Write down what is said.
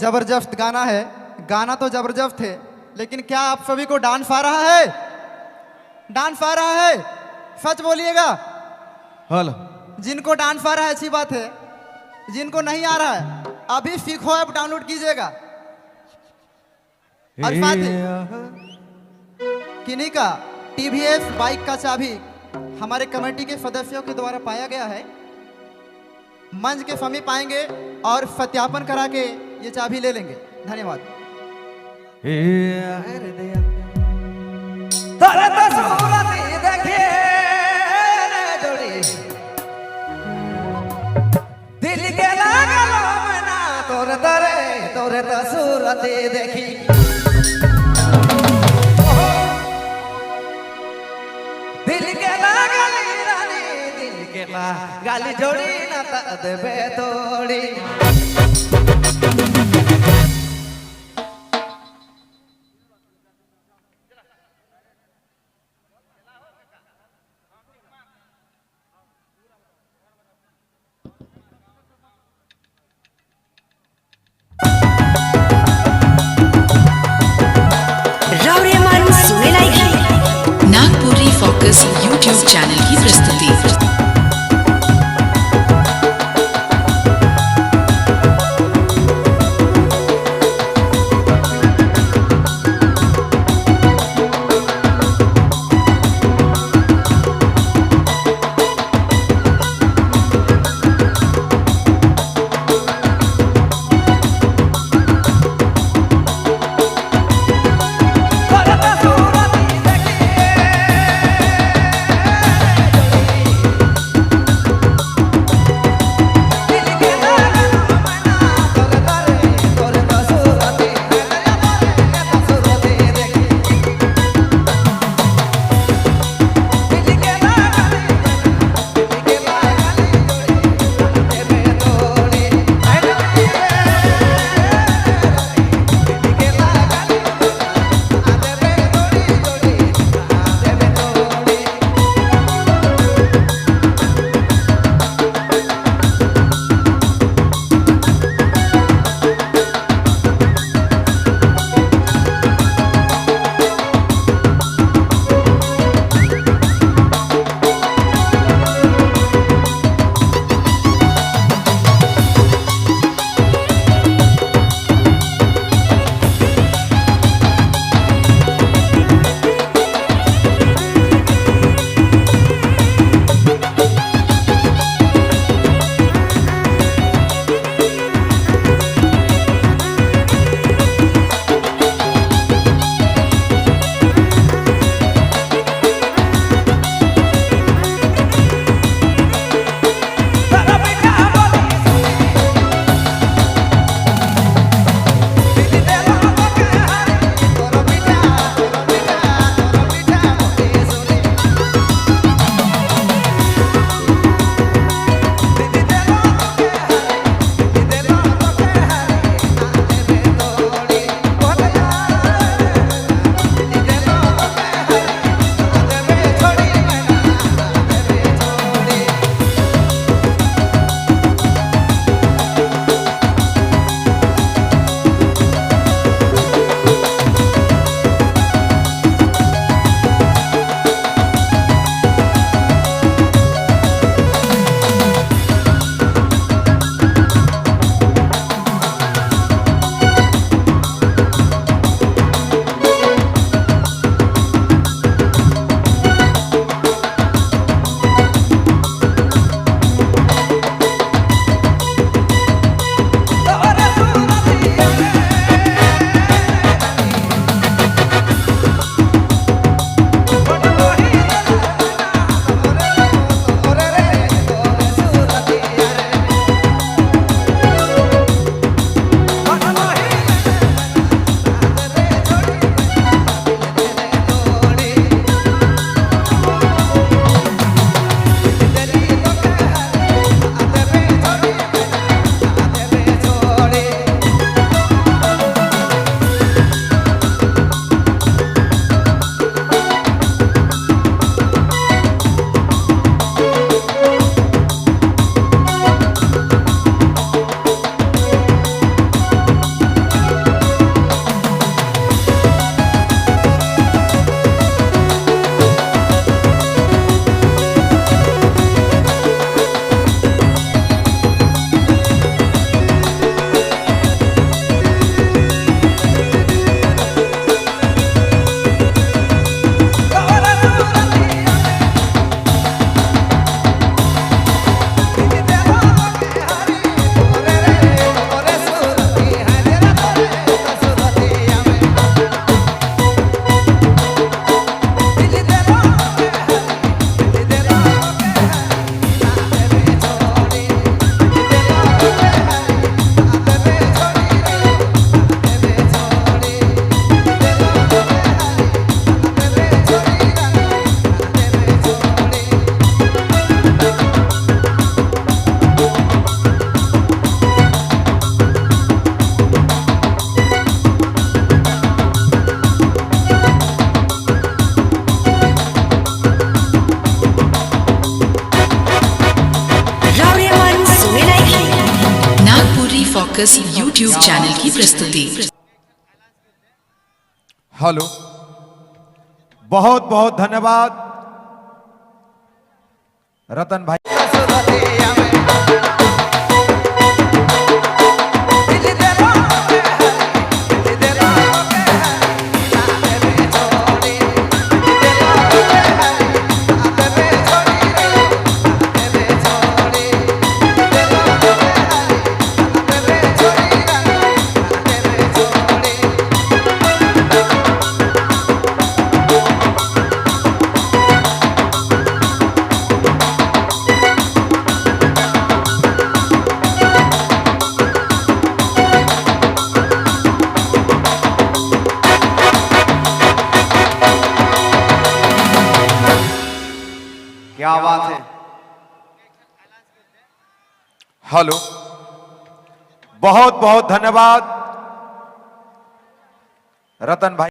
जबरदस्त गाना है। गाना तो जबरदस्त है, लेकिन क्या आप सभी को डांस आ रहा है? डांस आ रहा है? सच बोलिएगा। हेलो, जिनको डांस आ रहा है अच्छी बात है, जिनको नहीं आ रहा है अभी सीखो, ऐप डाउनलोड कीजिएगा। और साथ ही किन्हीं का टीवीएस बाइक का चाबी हमारे कमेटी के सदस्यों के द्वारा पाया गया है। मंच के समीप आएंगे और सत्यापन करा के ये चाबी ले लेंगे। धन्यवाद। दिल के लागल मना तोरे तोरे तोरे तो सूरत देखी, दिल के लागल रानी, दिल के लागल जोड़ी ना त देबे तोड़ी। नागपुरी फोकस यूट्यूब चैनल की प्रस्तुति। चैनल की प्रस्तुति। हेलो, बहुत बहुत धन्यवाद रतन भाई। क्या बात है। हेलो, बहुत बहुत धन्यवाद रतन भाई।